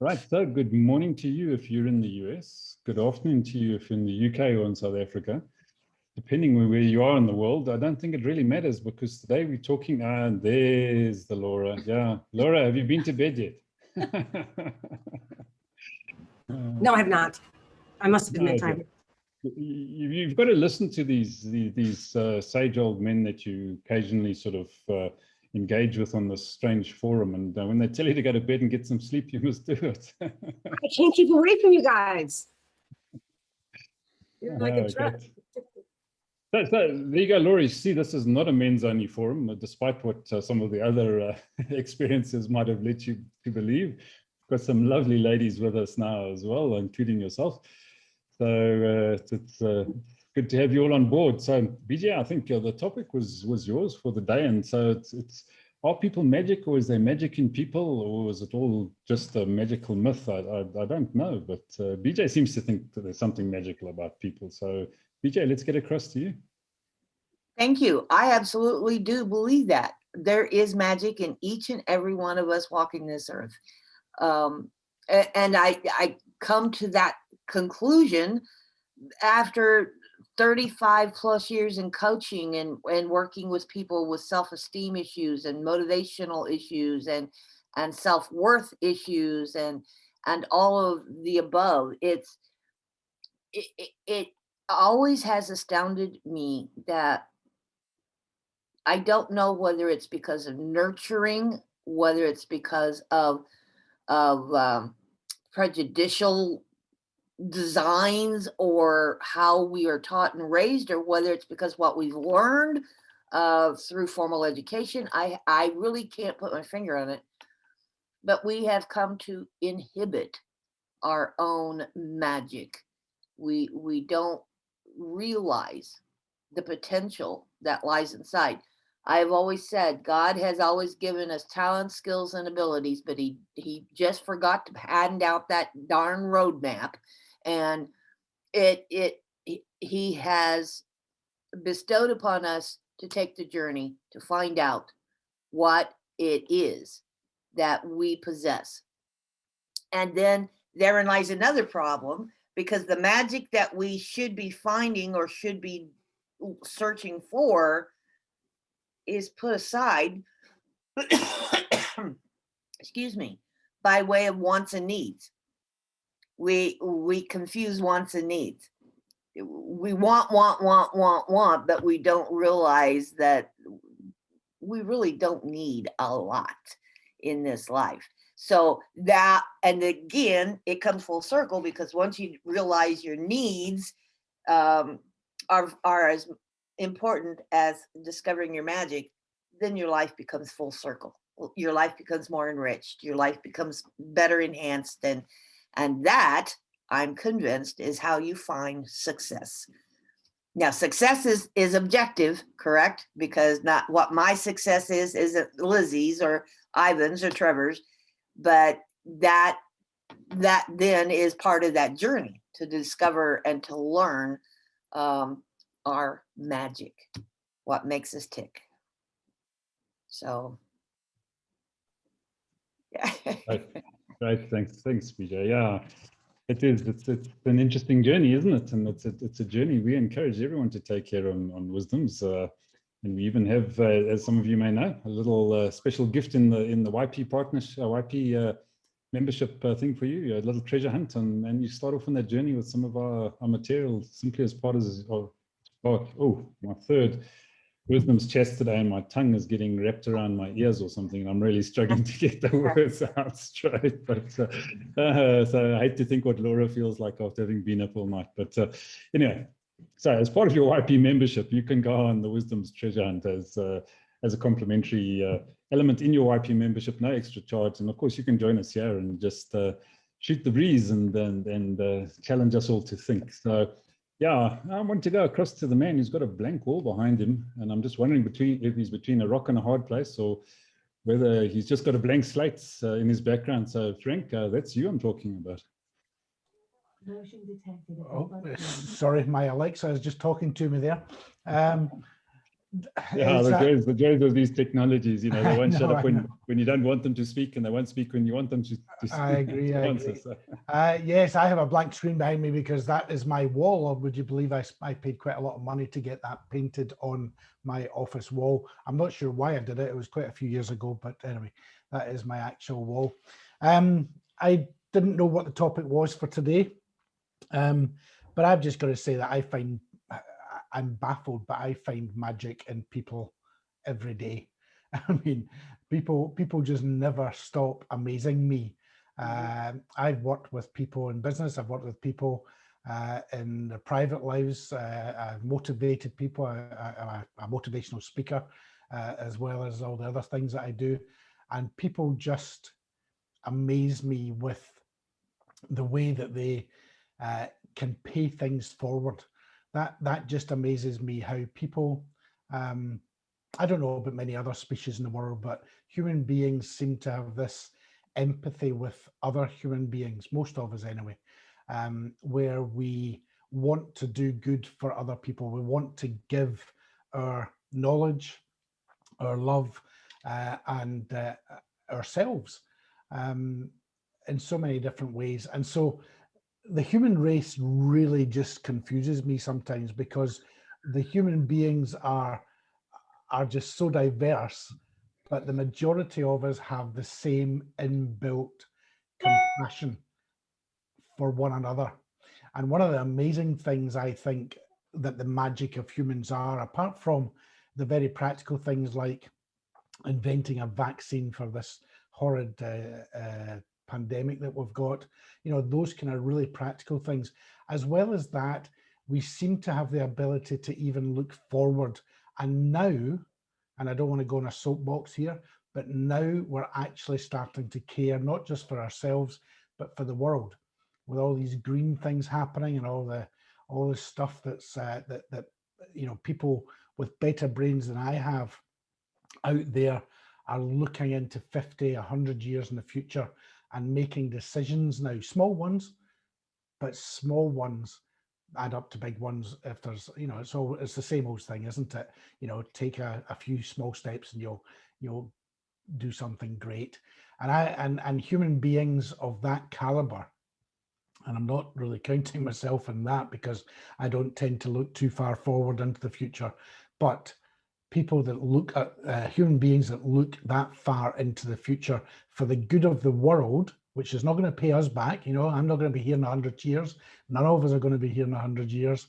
Right, so good morning to you if you're in the US. Good afternoon to you if you're in the UK or in South Africa. Depending on where you are in the world, I don't think it really matters because today we're talking, and there's the Laura. Yeah, Laura, have you been to bed yet? No, I have not. I must have been Okay. bedtime. You've got to listen to these sage old men that you occasionally sort of engage with on this strange forum, and when they tell you to go to bed and get some sleep, you must do it. I can't keep away from you guys. You're like a drug. So there you go, Laurie. See, this is not a men's only forum, despite what some of the other experiences might have led you to believe. We've got some lovely ladies with us now as well, including yourself. So it's good to have you all on board. So BJ, I think the topic was yours for the day. And so it's are people magic, or is there magic in people, or is it all just a magical myth? I don't know, but BJ seems to think that there's something magical about people. So BJ, let's get across to you. Thank you. I absolutely do believe that there is magic in each and every one of us walking this earth. And I come to that conclusion after 35 plus years in coaching and working with people with self-esteem issues and motivational issues and self-worth issues and all of the above. It always has astounded me that I don't know whether it's because of nurturing, whether it's because of prejudicial designs or how we are taught and raised, or whether it's because what we've learned through formal education. I really can't put my finger on it, but we have come to inhibit our own magic. We don't realize the potential that lies inside. I've always said God has always given us talents, skills, and abilities, but he just forgot to hand out that darn roadmap. And he has bestowed upon us to take the journey to find out what it is that we possess. And then therein lies another problem, because the magic that we should be finding or should be searching for is put aside, excuse me, by way of wants and needs. We confuse wants and needs. We want, but we don't realize that we really don't need a lot in this life. So that, and again, it comes full circle, because once you realize your needs are as important as discovering your magic, then your life becomes full circle. Your life becomes more enriched. Your life becomes better enhanced. And that, I'm convinced, is how you find success. Now, success is objective, correct? Because not what my success isn't Lizzie's or Ivan's or Trevor's, but that then is part of that journey to discover and to learn our magic, what makes us tick. So, yeah. Right. Thanks, BJ. Yeah, it is. It's an interesting journey, isn't it? And it's a journey we encourage everyone to take here on Wisdoms. And we even have, as some of you may know, a little special gift in the YP partnership, YP membership thing for you, a little treasure hunt, and you start off on that journey with some of our material simply as part of my third Wisdom's chest today, and my tongue is getting wrapped around my ears or something, and I'm really struggling to get the words out straight. But so I hate to think what Laura feels like after having been up all night. But anyway, so as part of your YP membership, you can go on the Wisdom's treasure hunt as a complimentary element in your YP membership, no extra charge. And of course, you can join us here and just shoot the breeze and challenge us all to think. So. Yeah, I want to go across to the man who's got a blank wall behind him, and I'm just wondering if he's between a rock and a hard place, or whether he's just got a blank slate in his background. So, Frank, that's you I'm talking about. Motion detected. Oh, sorry, my Alexa is just talking to me there. Yeah, the joys of these technologies, you know, they won't shut No, up I know. when you don't want them to speak, and they won't speak when you want them to I agree, to I answer. agree. So. Yes, I have a blank screen behind me because that is my wall. Or would you believe I paid quite a lot of money to get that painted on my office wall? I'm not sure why I did it. It was quite a few years ago, but anyway, that is my actual wall. I didn't know what the topic was for today, but I've just got to say that I'm baffled, but I find magic in people every day. I mean, people just never stop amazing me. I've worked with people in business. I've worked with people in their private lives. I've motivated people. I'm a motivational speaker, as well as all the other things that I do. And people just amaze me with the way that they can pay things forward. That just amazes me how people, I don't know about many other species in the world, but human beings seem to have this empathy with other human beings, most of us anyway, where we want to do good for other people. We want to give our knowledge, our love, and ourselves in so many different ways. And so the human race really just confuses me sometimes, because the human beings are just so diverse, but the majority of us have the same inbuilt compassion for one another. And one of the amazing things I think that the magic of humans are, apart from the very practical things like inventing a vaccine for this horrid pandemic that we've got, you know, those kind of really practical things, as well as that, we seem to have the ability to even look forward. And now, and I don't want to go on a soapbox here, but now we're actually starting to care, not just for ourselves, but for the world, with all these green things happening and all the stuff that's that you know, people with better brains than I have out there are looking into 50, 100 years in the future and making decisions now, small ones, but small ones add up to big ones. If there's, you know, it's the same old thing, isn't it? You know, take a few small steps and you'll do something great. And human beings of that caliber, and I'm not really counting myself in that because I don't tend to look too far forward into the future, but people that look at human beings that look that far into the future for the good of the world, which is not going to pay us back. You know, I'm not going to be here in 100 years. None of us are going to be here in 100 years,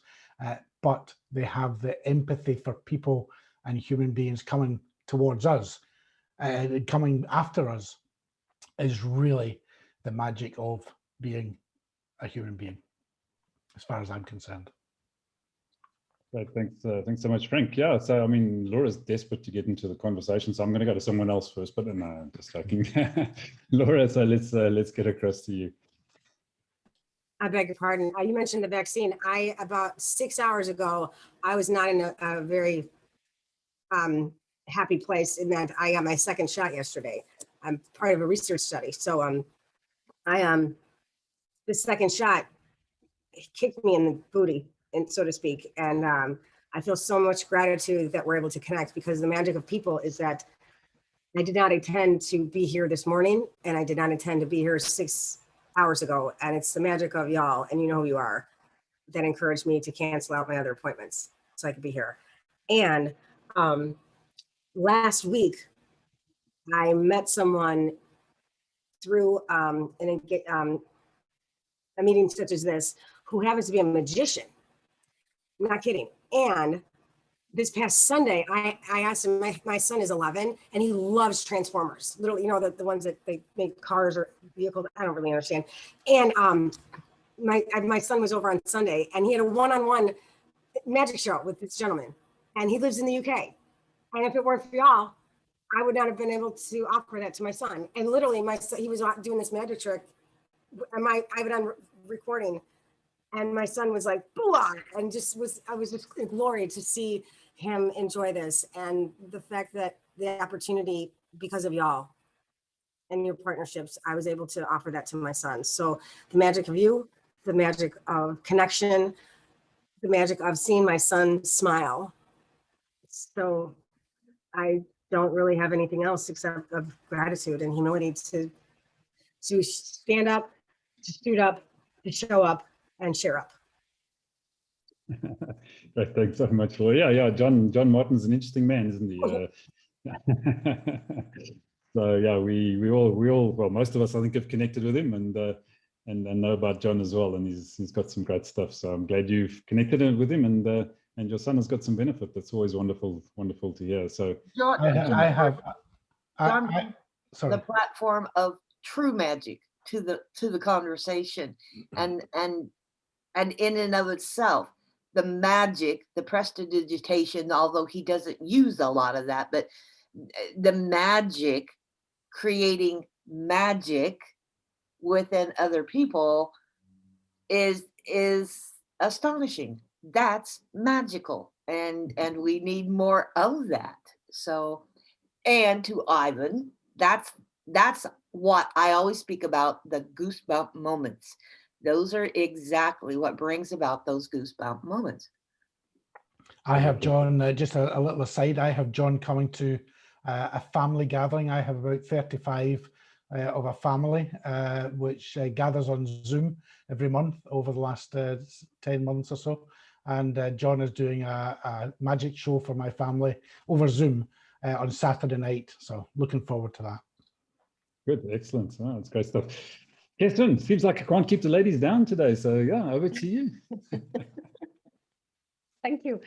but they have the empathy for people and human beings coming towards us, coming after us, is really the magic of being a human being, as far as I'm concerned. Great, thanks so much, Frank. Yeah, so I mean, Laura's desperate to get into the conversation, so I'm going to go to someone else first. But no, I'm just joking. Laura, so let's get across to you. I beg your pardon. You mentioned the vaccine. About 6 hours ago, I was not in a very happy place in that I got my second shot yesterday. I'm part of a research study. So the second shot kicked me in the booty, and so to speak. And I feel so much gratitude that we're able to connect, because the magic of people is that I did not intend to be here this morning, and I did not intend to be here 6 hours ago. And it's the magic of y'all, and you know who you are, that encouraged me to cancel out my other appointments so I could be here. And last week, I met someone through a meeting such as this, who happens to be a magician. I'm not kidding. And this past Sunday, I asked him, my son is 11 and he loves Transformers. Literally, you know, the ones that they make cars or vehicles. I don't really understand. And my son was over on Sunday and he had a one-on-one magic show with this gentleman. And he lives in the UK. And if it weren't for y'all, I would not have been able to offer that to my son. And literally, my son, he was doing this magic trick. I have it on recording. And my son was like, "Booah," and I was just in glory to see him enjoy this. And the fact that the opportunity, because of y'all and your partnerships, I was able to offer that to my son. So the magic of you, the magic of connection, the magic of seeing my son smile So I don't really have anything else except of gratitude and humility to stand up, to shoot up, to show up, and share up. Right, thanks so much for yeah. John Martin's an interesting man, isn't he? So yeah, we all well, most of us I think have connected with him and know about John as well, and he's got some great stuff. So I'm glad you've connected with him, and your son has got some benefit. That's always wonderful to hear. So John, I have. John, Sorry. the platform of true magic to the conversation, and in and of itself, the magic, the prestidigitation, although he doesn't use a lot of that, but the magic, creating magic within other people is astonishing. That's magical, and we need more of that. So, and to Ivan, that's what I always speak about, the goosebump moments. Those are exactly what brings about those goosebump moments. I have John, just a little aside, I have John coming to a family gathering. I have about 35 of a family, which gathers on Zoom every month over the last 10 months or so. And John is doing a magic show for my family over Zoom on Saturday night. So looking forward to that. good, excellent. Oh, that's great stuff. Kirsten, seems like I can't keep the ladies down today. So yeah, over to you. Thank you.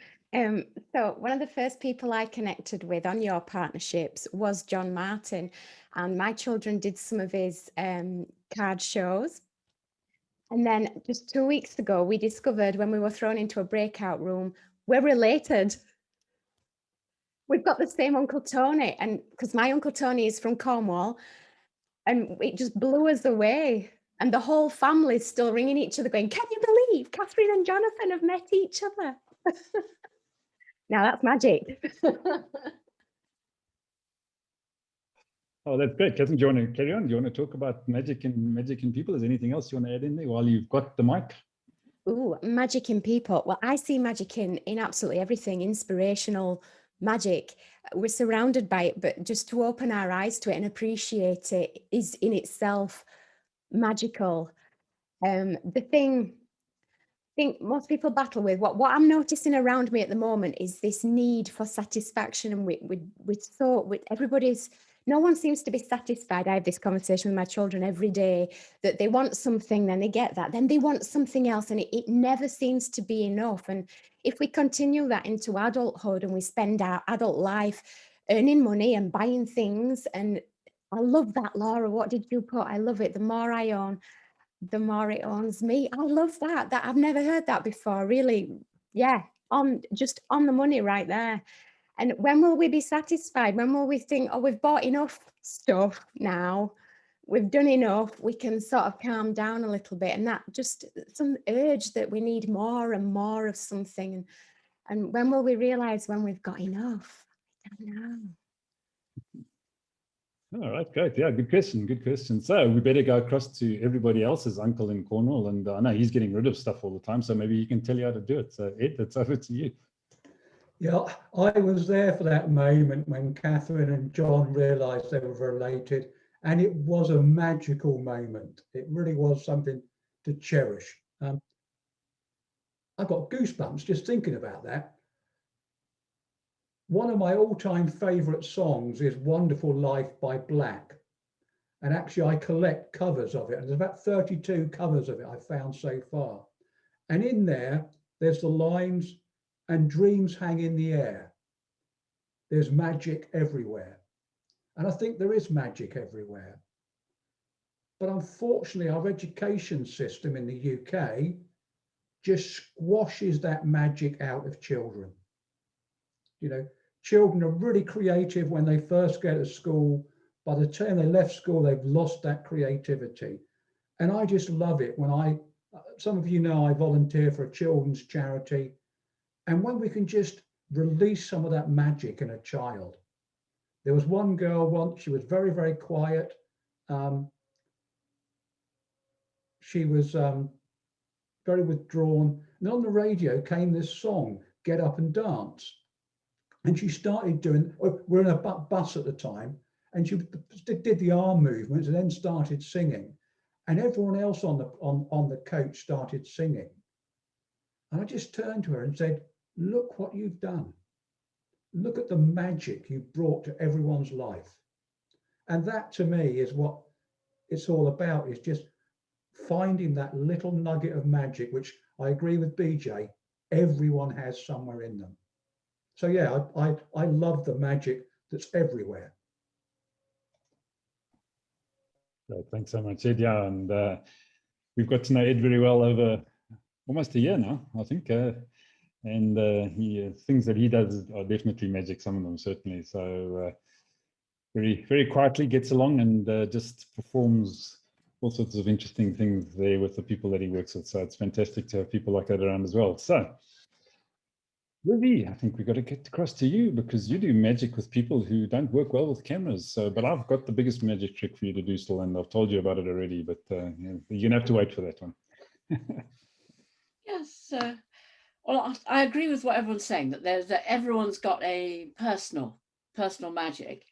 So one of the first people I connected with on your partnerships was John Martin, and my children did some of his card shows. And then just 2 weeks ago, we discovered when we were thrown into a breakout room, we're related. We've got the same Uncle Tony, and because my Uncle Tony is from Cornwall, and it just blew us away. And the whole family is still ringing each other going, can you believe Catherine and Jonathan have met each other? Now that's magic. Oh, that's great. Catherine, do you want to carry on? Do you want to talk about magic and people? Is there anything else you want to add in there while you've got the mic? Ooh, magic in people. Well, I see magic in absolutely everything, inspirational magic. We're surrounded by it, but just to open our eyes to it and appreciate it is in itself magical. The thing I think most people battle with, what I'm noticing around me at the moment is this need for satisfaction, and everybody's, no one seems to be satisfied. I have this conversation with my children every day, that they want something, then they get that, then they want something else, and it never seems to be enough. And if we continue that into adulthood and we spend our adult life earning money and buying things, and I love that, Laura, what did you put? I love it. The more I own, the more it owns me. I love that I've never heard that before, really. Yeah, just on the money right there. And when will we be satisfied? When will we think, oh, we've bought enough stuff now, we've done enough, we can sort of calm down a little bit? And that just some urge that we need more and more of something. And when will we realize when we've got enough? I don't know. All right, great. Yeah, good question. So we better go across to everybody else's uncle in Cornwall, and I know he's getting rid of stuff all the time, so maybe he can tell you how to do it. So Ed, it's over to you. Yeah, I was there for that moment when Catherine and John realised they were related, and it was a magical moment. It really was something to cherish. I've got goosebumps just thinking about that. One of my all-time favourite songs is Wonderful Life by Black. And actually I collect covers of it. And there's about 32 covers of it I've found so far. And in there, there's the lines, and dreams hang in the air. There's magic everywhere. And I think there is magic everywhere. But unfortunately, our education system in the UK just squashes that magic out of children. You know, children are really creative when they first get to school. By the time they left school, they've lost that creativity. And I just love it when some of you know I volunteer for a children's charity. And when we can just release some of that magic in a child. There was one girl once, she was very, very quiet. She was very withdrawn. And on the radio came this song, Get Up and Dance. And she started doing, we're in a bus at the time, and she did the arm movements and then started singing. And everyone else on the coach started singing. And I just turned to her and said, look what you've done. Look at the magic you brought to everyone's life. And that to me is what it's all about, is just finding that little nugget of magic, which I agree with BJ, everyone has somewhere in them. So yeah, I love the magic that's everywhere. Great, thanks so much, Ed. Yeah, and we've got to know Ed very well over almost a year now, I think. And things that he does are definitely magic, some of them certainly. So very, very quietly gets along and just performs all sorts of interesting things there with the people that he works with. So it's fantastic to have people like that around as well. So Lizzie, I think we've got to get across to you because you do magic with people who don't work well with cameras. So, but I've got the biggest magic trick for you to do still, and I've told you about it already, but yeah, you're gonna have to wait for that one. Yes. Well, I agree with what everyone's saying, that everyone's got a personal magic.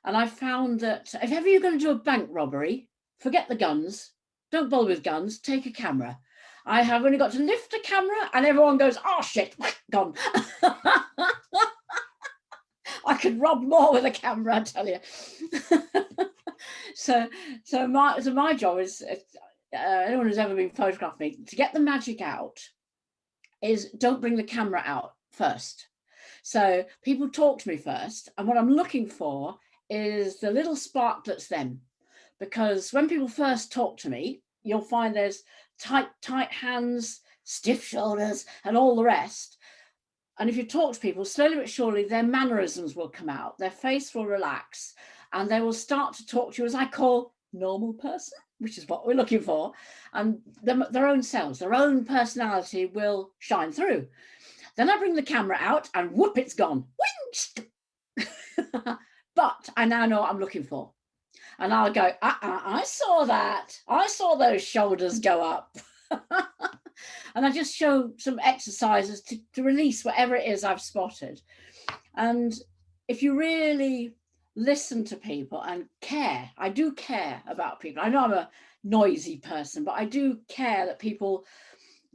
And I found that if ever you're going to do a bank robbery, forget the guns, don't bother with guns, take a camera. I have only got to lift a camera and everyone goes, oh shit, gone. I could rob more with a camera, I tell you. So my job is, anyone who's ever been photographed me, to get the magic out is don't bring the camera out first. So people talk to me first, and what I'm looking for is the little spark that's them. Because when people first talk to me, you'll find there's tight hands, stiff shoulders, and all the rest. And if you talk to people, slowly but surely, their mannerisms will come out, their face will relax, and they will start to talk to you as I call normal person, which is what we're looking for. And their own selves, their own personality will shine through. Then I bring the camera out and whoop, it's gone. But I now know what I'm looking for. And I'll go, I saw that. I saw those shoulders go up. And I just show some exercises to release whatever it is I've spotted. And if you really listen to people and care, I do care about people. I know I'm a noisy person, but I do care that people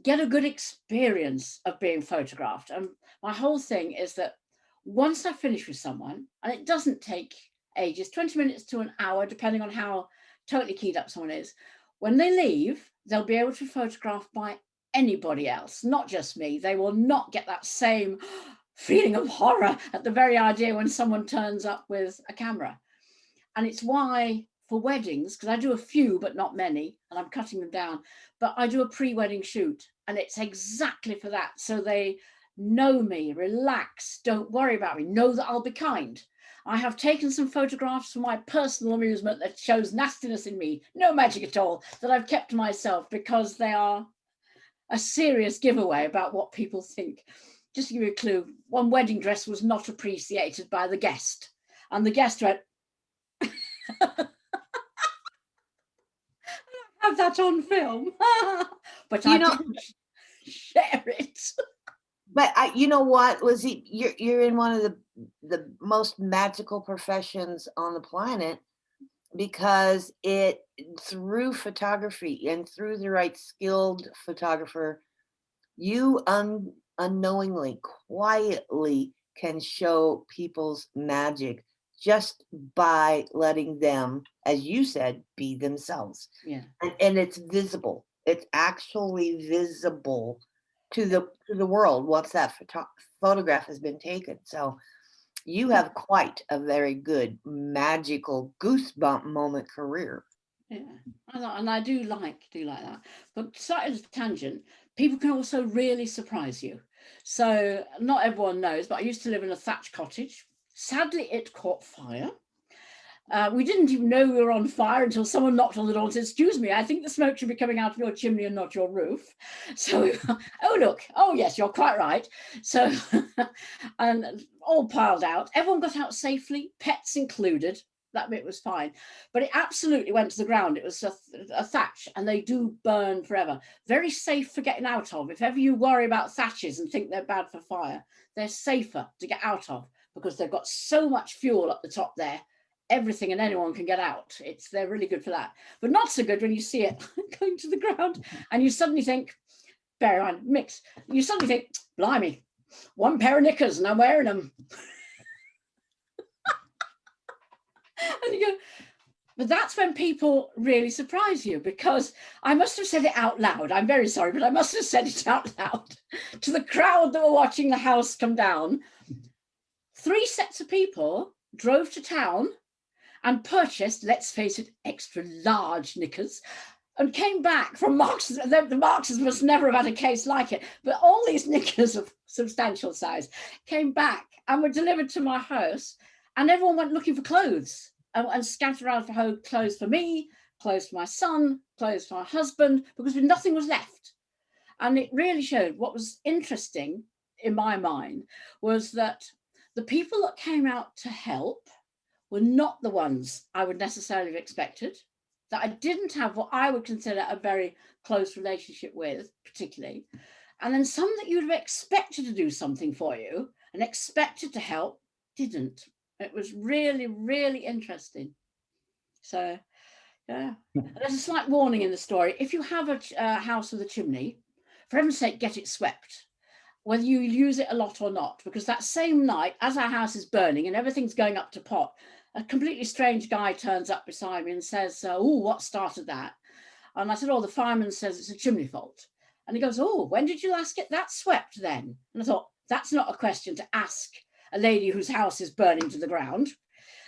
get a good experience of being photographed. And my whole thing is that once I finish with someone, and it doesn't take ages, 20 minutes to an hour, depending on how totally keyed up someone is, when they leave, they'll be able to photograph by anybody else, not just me. They will not get that same feeling of horror at the very idea when someone turns up with a camera. And it's why for weddings, because I do a few, but not many, and I'm cutting them down, but I do a pre-wedding shoot, and it's exactly for that. So they know me, relax, don't worry about me, know that I'll be kind. I have taken some photographs for my personal amusement that shows nastiness in me, no magic at all, that I've kept to myself because they are a serious giveaway about what people think. Just to give you a clue, one wedding dress was not appreciated by the guest, and the guest went, I have that on film, but I didn't share it. But you know what, Lizzie, you're in one of the most magical professions on the planet, because it, through photography and through the right skilled photographer, you unknowingly, quietly can show people's magic just by letting them, as you said, be themselves. Yeah. And it's visible. It's actually visible to the world once that photograph has been taken. So you have quite a very good magical goosebump moment career. Yeah, and I do like that. But slightly as a tangent, people can also really surprise you. So not everyone knows, but I used to live in a thatched cottage. Sadly, it caught fire. We didn't even know we were on fire until someone knocked on the door and said, excuse me, I think the smoke should be coming out of your chimney and not your roof. So, oh, look, oh, yes, you're quite right. So, and all piled out. Everyone got out safely, pets included. that bit was fine, but it absolutely went to the ground. It was a thatch, and they do burn forever. Very safe for getting out of. If ever you worry about thatches and think they're bad for fire, they're safer to get out of because they've got so much fuel up the top there. Everything and anyone can get out. They're really good for that, but not so good when you see it going to the ground and you suddenly think, bear in mind, mix, you suddenly think, blimey, one pair of knickers and I'm wearing them. And you go, but that's when people really surprise you, because I must have said it out loud. I'm very sorry, but I must have said it out loud to the crowd that were watching the house come down. 3 sets of people drove to town and purchased, let's face it, extra large knickers, and came back from Marx's. The Marx's must never have had a case like it, but all these knickers of substantial size came back and were delivered to my house, and everyone went looking for clothes and scattered around for clothes for me, clothes for my son, clothes for my husband, because nothing was left. And it really showed what was interesting in my mind was that the people that came out to help were not the ones I would necessarily have expected, that I didn't have what I would consider a very close relationship with, particularly. And then some that you'd have expected to do something for you and expected to help didn't. It was really, really interesting. So, yeah. There's a slight warning in the story. If you have a house with a chimney, for heaven's sake, get it swept, whether you use it a lot or not, because that same night, as our house is burning and everything's going up to pot, a completely strange guy turns up beside me and says, oh, what started that? And I said, oh, the fireman says it's a chimney fault. And he goes, oh, when did you last get that swept then? And I thought, that's not a question to ask a lady whose house is burning to the ground.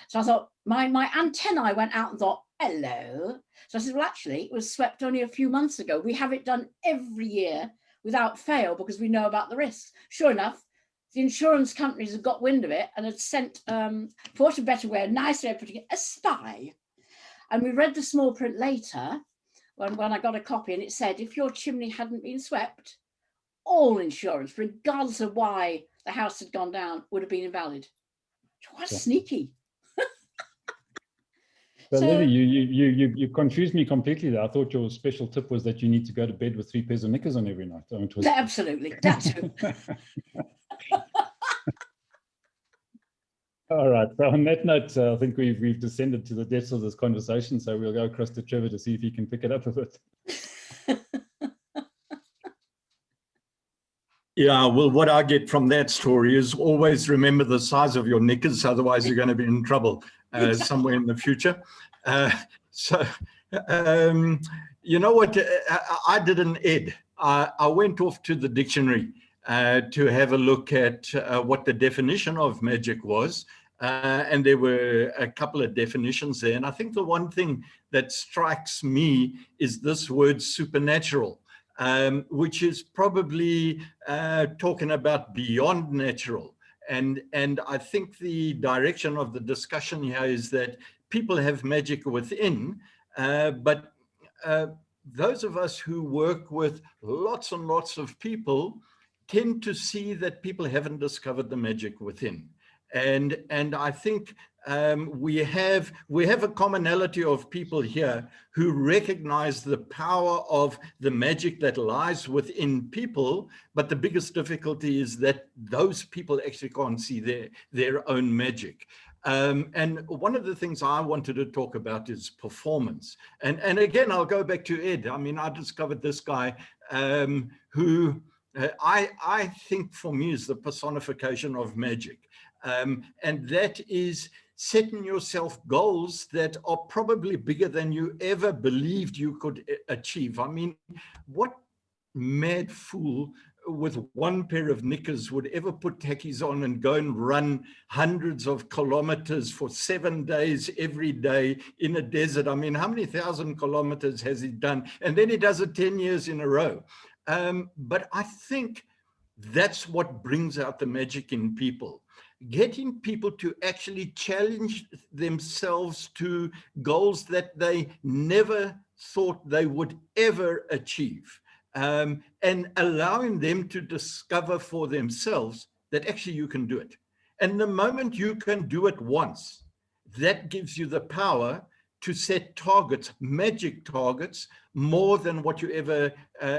So I thought, my antennae went out and thought, hello. So I said, well, actually, it was swept only a few months ago. We have it done every year without fail because we know about the risks. Sure enough, the insurance companies had got wind of it and had sent, for want of a better way, a nice way of putting it, a spy. And we read the small print later when I got a copy, and it said, if your chimney hadn't been swept, all insurance, regardless of why the house had gone down, would have been invalid. What sneaky. So Lily, you confused me completely there. I thought your special tip was that you need to go to bed with 3 pairs of knickers on every night. It was... Absolutely, that too. All right. So on that note, I think we've descended to the depths of this conversation. So we'll go across to Trevor to see if he can pick it up a bit. Yeah, well, what I get from that story is always remember the size of your knickers, otherwise you're going to be in trouble somewhere in the future. You know what? I did an ed. I went off to the dictionary to have a look at what the definition of magic was. And there were a couple of definitions there. And I think the one thing that strikes me is this word supernatural. Which is probably talking about beyond natural. And I think the direction of the discussion here is that people have magic within, but those of us who work with lots and lots of people tend to see that people haven't discovered the magic within. And I think we have a commonality of people here who recognize the power of the magic that lies within people, but the biggest difficulty is that those people actually can't see their own magic. And one of the things I wanted to talk about is performance. And again, I'll go back to Ed. I mean, I discovered this guy who I think for me is the personification of magic. And that is setting yourself goals that are probably bigger than you ever believed you could achieve. I mean, what mad fool with 1 pair of knickers would ever put khakis on and go and run hundreds of kilometers for 7 days every day in a desert? I mean, how many thousand kilometers has he done? And then he does it 10 years in a row. But I think that's what brings out the magic in people. Getting people to actually challenge themselves to goals that they never thought they would ever achieve, and allowing them to discover for themselves that actually you can do it. And the moment you can do it once, that gives you the power to set targets, magic targets, more than what you ever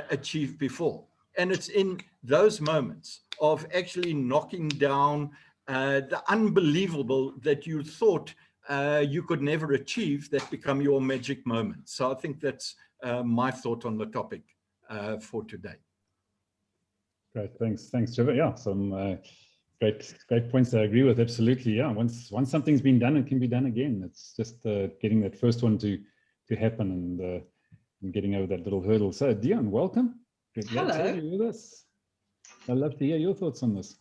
achieved before. And it's in those moments of actually knocking down the unbelievable that you thought you could never achieve that become your magic moment. So I think that's my thought on the topic for today. Great, thanks, Trevor. Yeah, some great points I agree with. Absolutely, yeah. Once something's been done, it can be done again. It's just getting that first one to happen and getting over that little hurdle. So, Dion, welcome. Glad to have Hello. you with us. I'd love to hear your thoughts on this.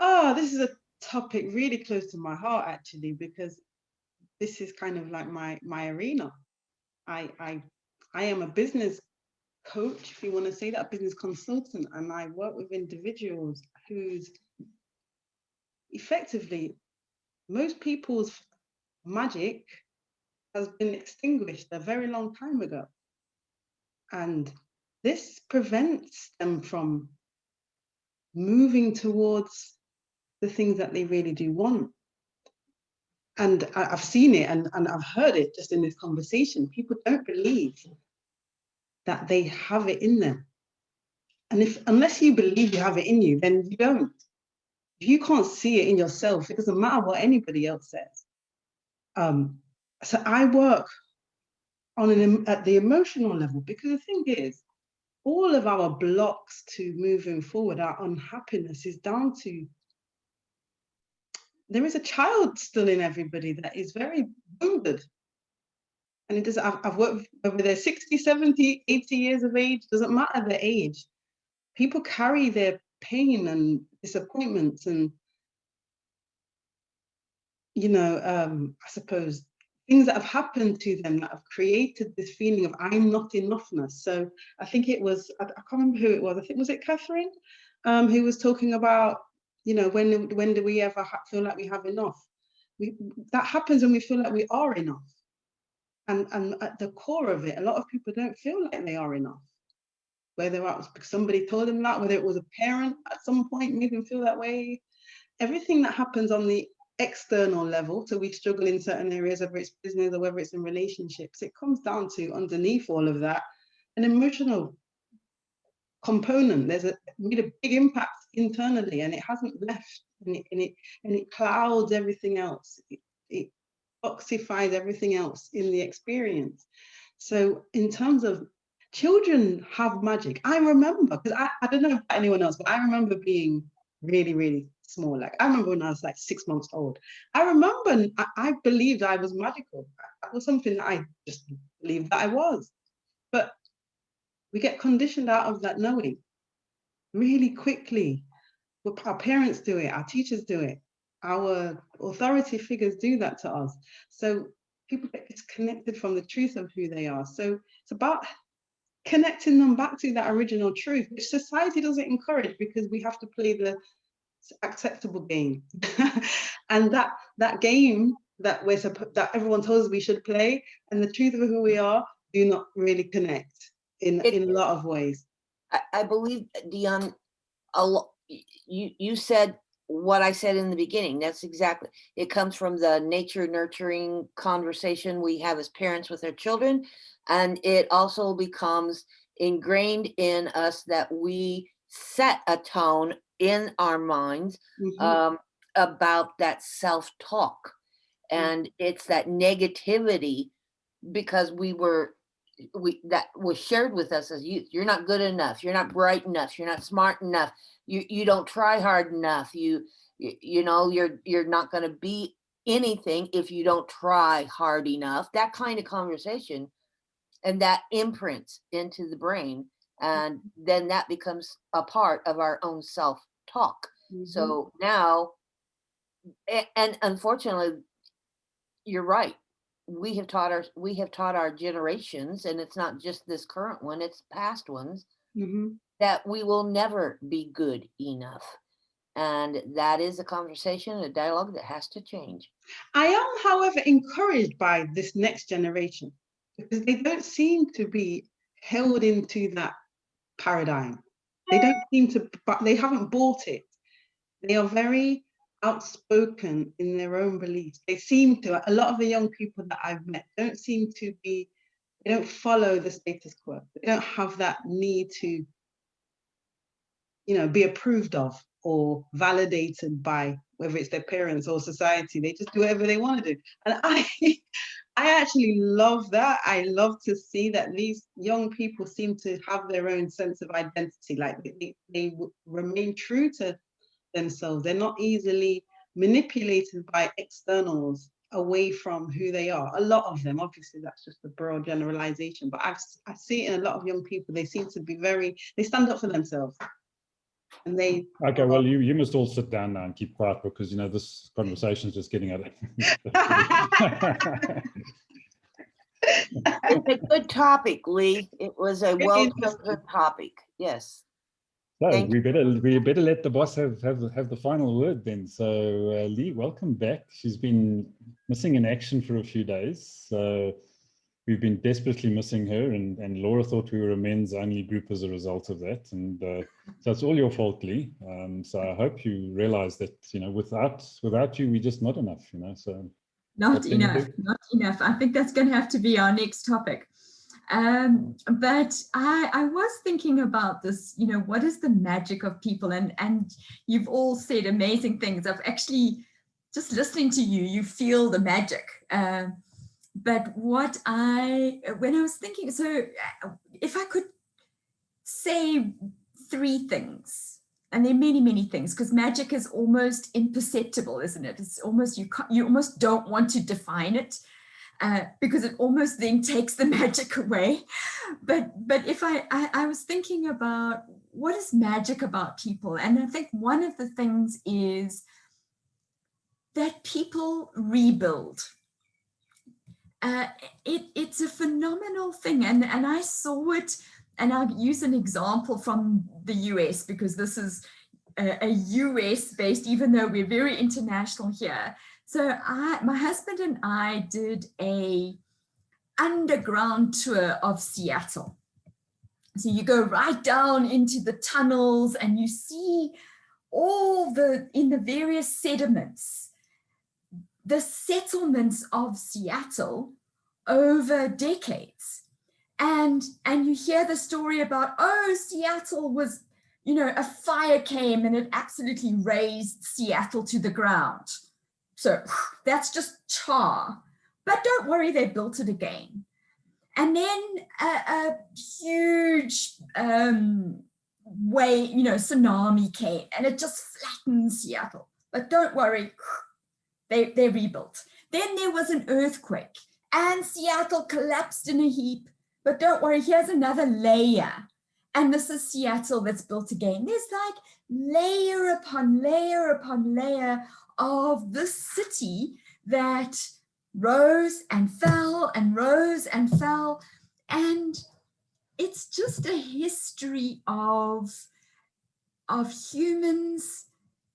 Oh, this is a topic really close to my heart, actually, because this is kind of like my arena. I am a business coach, if you want to say that, a business consultant, and I work with individuals whose effectively most people's magic has been extinguished a very long time ago. And this prevents them from moving towards the things that they really do want. And I've seen it and I've heard it just in this conversation. People don't believe that they have it in them. And unless you believe you have it in you, then you don't. If you can't see it in yourself, it doesn't matter what anybody else says. So I work at the emotional level, because the thing is, all of our blocks to moving forward, our unhappiness, is down to, there is a child still in everybody that is very wounded. And it does, I've worked whether they're 60, 70, 80 years of age, doesn't matter the age. People carry their pain and disappointments and, you know, I suppose things that have happened to them that have created this feeling of I'm not enoughness. So I think it was, I can't remember who it was. I think, was it Catherine, who was talking about, you know, when do we ever feel like we have enough? That happens when we feel like we are enough. And at the core of it, a lot of people don't feel like they are enough. Whether it was because somebody told them that, whether it was a parent at some point made them feel that way. Everything that happens on the external level, so we struggle in certain areas, whether it's business or whether it's in relationships, it comes down to, underneath all of that, an emotional component. There's made a big impact internally, and it hasn't left, and it clouds everything else. It oxifies everything else in the experience. So in terms of children have magic, I remember, because I don't know about anyone else, but I remember being really, really small. Like I remember when I was like 6 months old. I remember I believed I was magical. That was something that I just believed that I was. But we get conditioned out of that knowing really quickly. Our parents do it, our teachers do it, our authority figures do that to us. So people get disconnected from the truth of who they are. So it's about connecting them back to that original truth, which society doesn't encourage, because we have to play the acceptable game. And that game that that everyone tells us we should play, and the truth of who we are, do not really connect in a lot of ways. I believe, Dion, you said what I said in the beginning. That's exactly, it comes from the nature nurturing conversation we have as parents with our children. And it also becomes ingrained in us that we set a tone in our minds about that self-talk. And it's that negativity, because that was shared with us as youth. You're not good enough. You're not bright enough. You're not smart enough. You don't try hard enough. You know, you're not going to be anything if you don't try hard enough. That kind of conversation, and that imprints into the brain, and then that becomes a part of our own self-talk. So now, and unfortunately, you're right. We have taught our generations, and it's not just this current one, it's past ones, that we will never be good enough. And that is a conversation, a dialogue that has to change. I am, however, encouraged by this next generation, because they don't seem to be held into that paradigm. They don't seem to, but they haven't bought it. They are very outspoken in their own beliefs. They seem to, a lot of the young people that I've met don't seem to be, they don't follow the status quo. They don't have that need to, you know, be approved of or validated by whether it's their parents or society. They just do whatever they want to do. And I actually love that. I love to see that these young people seem to have their own sense of identity. Like they remain true to themselves. They're not easily manipulated by externals away from who they are. A lot of them, obviously that's just a broad generalization, but I see it in a lot of young people. They seem to be they stand up for themselves. And they Okay, well, you must all sit down now and keep quiet, because you know this conversation is just getting out. It's a good topic, Lee. It was a well-chosen topic. Yes. So Thank we better let the boss have the final word then. So Lee, welcome back. She's been missing in action for a few days. So we've been desperately missing her, and Laura thought we were a men's only group as a result of that. And so it's all your fault, Lee. So I hope you realize that, you know, without you, we're just not enough, you know. So Not enough. I think that's going to have to be our next topic. But I was thinking about this, you know, what is the magic of people? And you've all said amazing things. I've actually, just listening to you, you feel the magic. But when I was thinking, so if I could say 3 things, and there are many, many things, because magic is almost imperceptible, isn't it? It's almost, you almost don't want to define it. Because it almost then takes the magic away. But if I was thinking about what is magic about people, and I think one of the things is that people rebuild. It's a phenomenal thing, and I saw it, and I'll use an example from the US, because this is a US based, even though we're very international here. So my husband and I did a underground tour of Seattle. So you go right down into the tunnels and you see in the various sediments, the settlements of Seattle over decades. And you hear the story about, oh, Seattle was, you know, a fire came and it absolutely razed Seattle to the ground. So that's just tar, but don't worry, they built it again. And then a huge tsunami came and it just flattened Seattle, but don't worry, they rebuilt. Then there was an earthquake and Seattle collapsed in a heap, but don't worry, here's another layer. And this is Seattle that's built again. There's like layer upon layer upon layer of this city that rose and fell and rose and fell. And it's just a history of humans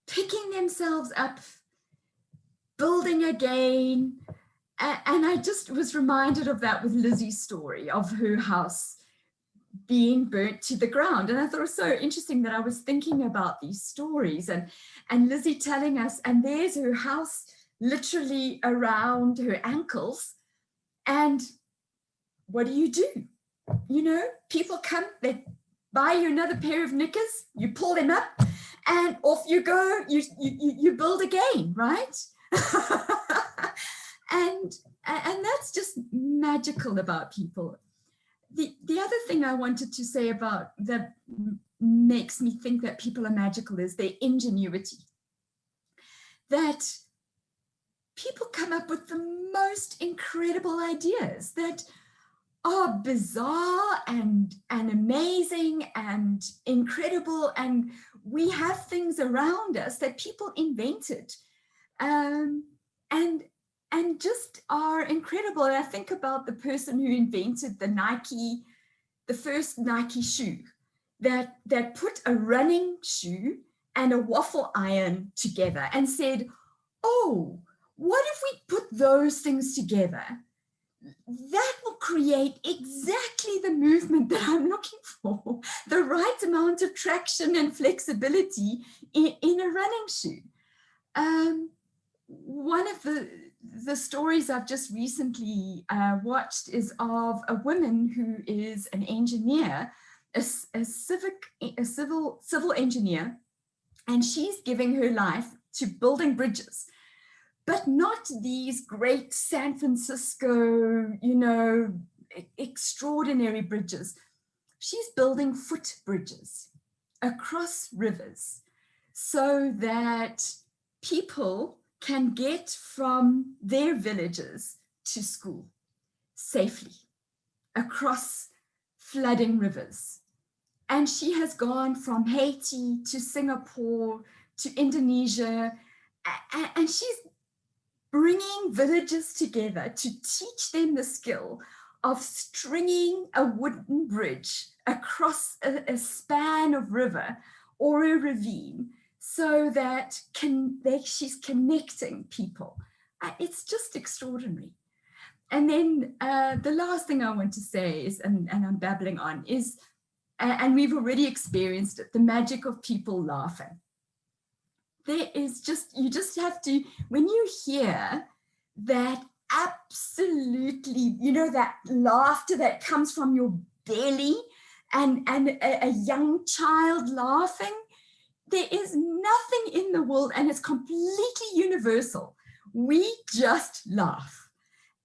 picking themselves up, building again. And I just was reminded of that with Lizzie's story of her house being burnt to the ground. And I thought it was so interesting that I was thinking about these stories and Lizzie telling us, and there's her house literally around her ankles. And what do? You know, people come, they buy you another pair of knickers, you pull them up and off you go, you build again, right? and that's just magical about people. The other thing I wanted to say about that makes me think that people are magical is their ingenuity. That people come up with the most incredible ideas that are bizarre and amazing and incredible. And we have things around us that people invented and just are incredible. And I think about the person who invented the first Nike shoe that put a running shoe and a waffle iron together and said, oh, what if we put those things together? That will create exactly the movement that I'm looking for, the right amount of traction and flexibility in a running shoe. One of the stories I've just recently watched is of a woman who is an engineer, a civil engineer, and she's giving her life to building bridges, but not these great San Francisco, you know, extraordinary bridges. She's building footbridges across rivers so that people can get from their villages to school safely across flooding rivers. And she has gone from Haiti to Singapore to Indonesia, and she's bringing villages together to teach them the skill of stringing a wooden bridge across a span of river or a ravine so that she's connecting people. It's just extraordinary. And then the last thing I want to say is, and I'm babbling on, is, and we've already experienced it, the magic of people laughing. There is just, you just have to, when you hear that absolutely, you know, that laughter that comes from your belly and a young child laughing, there is nothing in the world, and it's completely universal. We just laugh.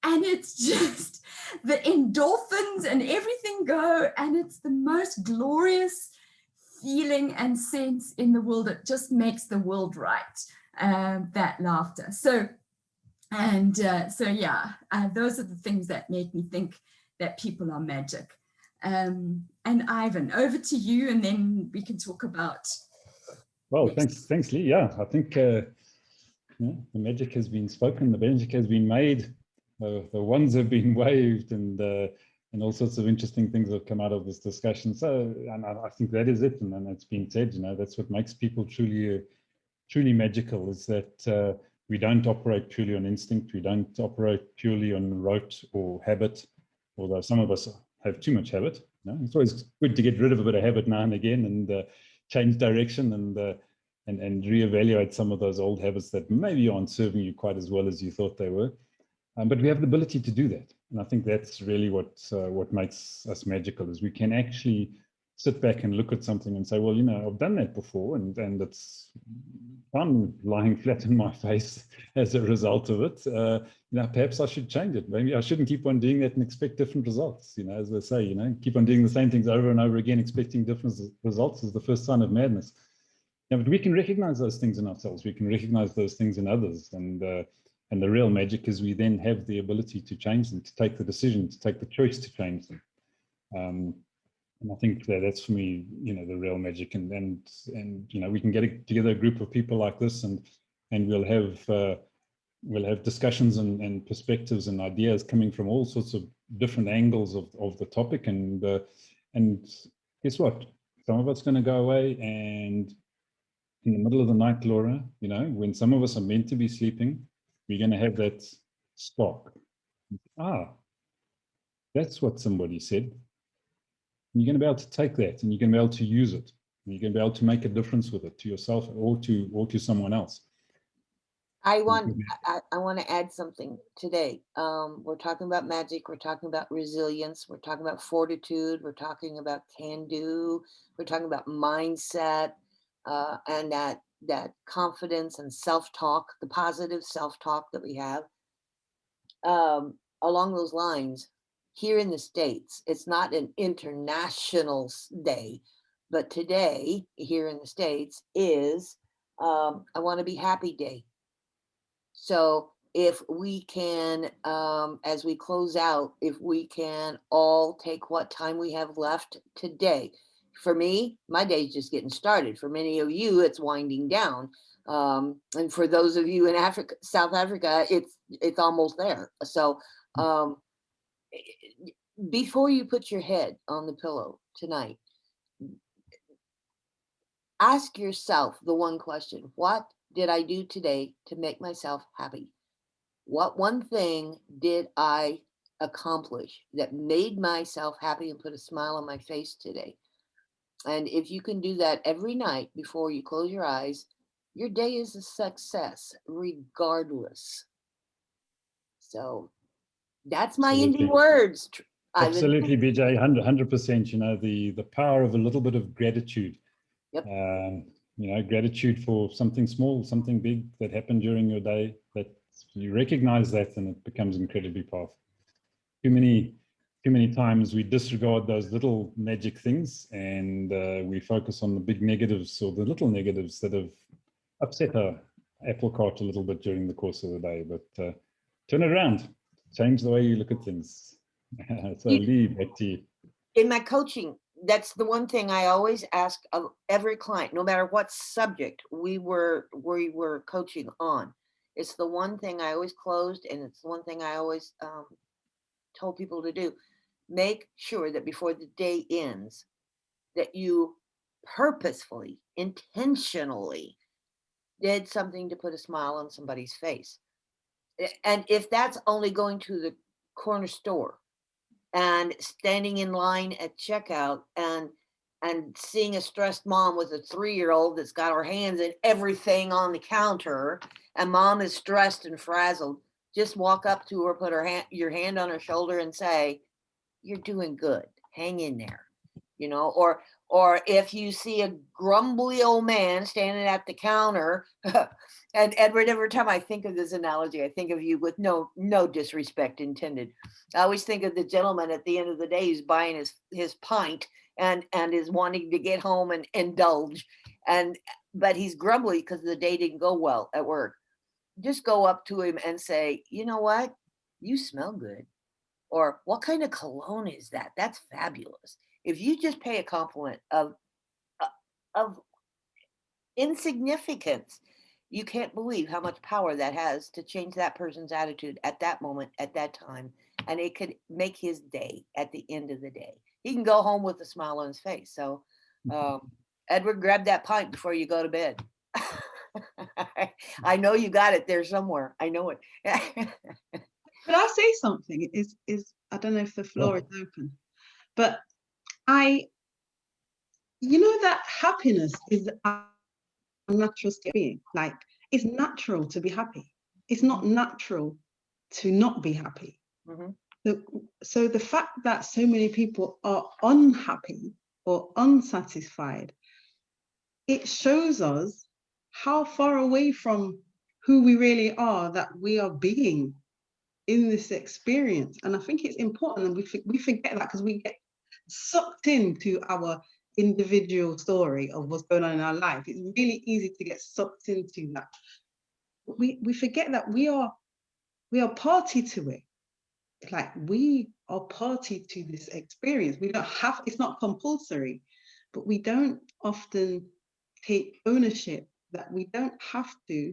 And it's just the endorphins and everything go, and it's the most glorious feeling and sense in the world. It just makes the world right, that laughter. So yeah, those are the things that make me think that people are magic. And Ivan, over to you, and then we can talk about. Well, thanks, Lee. Yeah, I think yeah, the magic has been spoken, the magic has been made, the wands have been waved, and all sorts of interesting things have come out of this discussion. So, and I think that is it, and it's been said. You know, that's what makes people truly magical, is that we don't operate purely on instinct. We don't operate purely on rote or habit, although some of us have too much habit. You know? It's always good to get rid of a bit of habit now and again, and change direction, and reevaluate some of those old habits that maybe aren't serving you quite as well as you thought they were. But we have the ability to do that, and I think that's really what makes us magical, is we can actually sit back and look at something and say, well, you know, I've done that before, and it's fun lying flat in my face as a result of it. You know, perhaps I should change it. Maybe I shouldn't keep on doing that and expect different results. You know, as they say, you know, keep on doing the same things over and over again, expecting different results is the first sign of madness. Yeah, but we can recognize those things in ourselves. We can recognize those things in others, and the real magic is we then have the ability to change them, to take the decision, to take the choice to change them. And I think that's, for me, you know, the real magic. And you know, we can get together a group of people like this, and we'll have discussions and perspectives and ideas coming from all sorts of different angles of the topic. And guess what? Some of it's going to go away, and in the middle of the night, Laura, you know, when some of us are meant to be sleeping, we're going to have that spark. Ah, that's what somebody said. And you're going to be able to take that, and you're going to be able to use it. And you're going to be able to make a difference with it, to yourself or to someone else. I want to add something today. We're talking about magic. We're talking about resilience. We're talking about fortitude. We're talking about can-do. We're talking about mindset, and that confidence and self-talk, the positive self-talk that we have. Along those lines, here in the States, it's not an international day, but today here in the States is I Want to Be Happy Day. So if we can, as we close out, if we can all take what time we have left today. For me, my day's just getting started. For many of you, it's winding down. And for those of you in Africa, South Africa, it's almost there. So before you put your head on the pillow tonight, ask yourself the one question: what did I do today to make myself happy? What one thing did I accomplish that made myself happy and put a smile on my face today? And if you can do that every night before you close your eyes, your day is a success regardless. So that's my ending Absolutely. words. Ivan. Absolutely, BJ, 100%. You know, the power of a little bit of gratitude. Yep. You know, gratitude for something small, something big that happened during your day, that you recognize that and it becomes incredibly powerful. Too many times we disregard those little magic things and we focus on the big negatives or the little negatives that have upset our apple cart a little bit during the course of the day. But turn it around, change the way you look at things. So Lee, back to you. In my coaching, that's the one thing I always ask of every client, no matter what subject we were coaching on. It's the one thing I always closed, and it's the one thing I always told people to do. Make sure that before the day ends, that you purposefully, intentionally did something to put a smile on somebody's face. And if that's only going to the corner store and standing in line at checkout and seeing a stressed mom with a 3-year-old that's got her hands in everything on the counter, and mom is stressed and frazzled, just walk up to her, put your hand on her shoulder and say, "You're doing good. Hang in there." You know, or if you see a grumbly old man standing at the counter, and Edward, every time I think of this analogy, I think of you with no disrespect intended. I always think of the gentleman at the end of the day who's buying his pint and is wanting to get home and indulge, but he's grumbly because the day didn't go well at work. Just go up to him and say, "You know what? You smell good." Or, "What kind of cologne is that? That's fabulous." If you just pay a compliment of insignificance, you can't believe how much power that has to change that person's attitude at that moment, at that time. And it could make his day at the end of the day. He can go home with a smile on his face. So, Edward, grab that pint before you go to bed. I know you got it there somewhere. I know it. Could I say something? Is I don't know if the floor is open, but you know that happiness is a natural state of being. Like, it's natural to be happy. It's not natural to not be happy. Mm-hmm. So the fact that so many people are unhappy or unsatisfied, it shows us how far away from who we really are that we are being in this experience. And I think it's important, and we forget that because we get sucked into our individual story of what's going on in our life. It's really easy to get sucked into that. We forget that we are party to it. Like, we are party to this experience. We don't have, it's not compulsory, but we don't often take ownership that we don't have to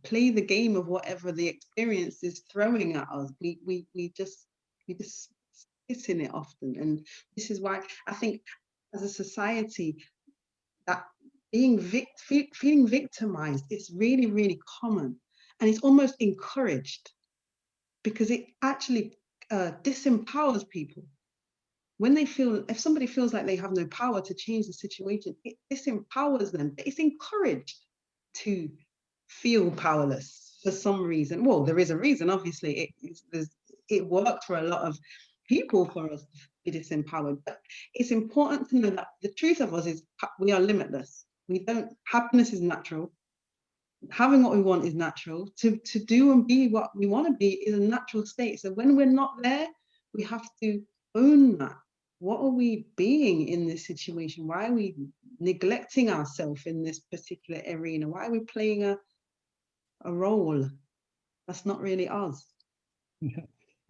play the game of whatever the experience is throwing at us. We just sit in it often. And this is why I think as a society that feeling victimized is really, really common, and it's almost encouraged because it actually disempowers people. When if somebody feels like they have no power to change the situation, it disempowers them. It's encouraged to feel powerless for some reason. Well, there is a reason, obviously. It worked for a lot of people for us to be disempowered. But it's important to know that the truth of us is we are limitless. Happiness is natural. Having what we want is natural. To do and be what we want to be is a natural state. So when we're not there, we have to own that. What are we being in this situation? Why are we neglecting ourselves in this particular arena? Why are we playing a role that's not really us?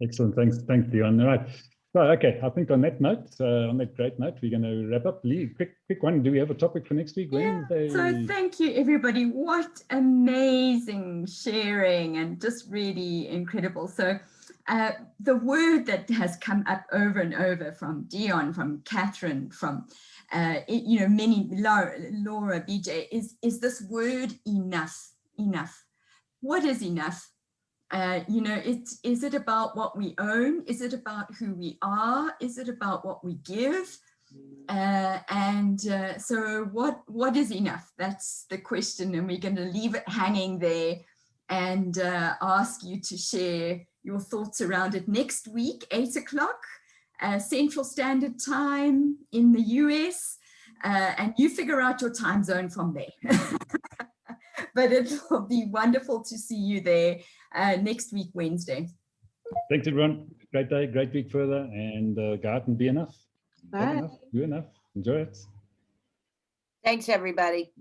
Excellent. Thanks, Dion. All right. So, okay, I think on that note, on that great note, we're going to wrap up. Lee, quick one. Do we have a topic for next week? Wednesday? So thank you, everybody. What amazing sharing and just really incredible. So the word that has come up over and over from Dion, from Catherine, from many, Laura, BJ, is this word enough. What is enough? Is it about what we own? Is it about who we are? Is it about what we give? So what is enough? That's the question, and we're going to leave it hanging there and ask you to share your thoughts around it next week, 8 o'clock Central Standard Time in the US, and you figure out your time zone from there. But it will be wonderful to see you there next week, Wednesday. Thanks, everyone. Great day, great week further, and go out and be enough. Have Bye. enough, do enough, enjoy it. Thanks, everybody.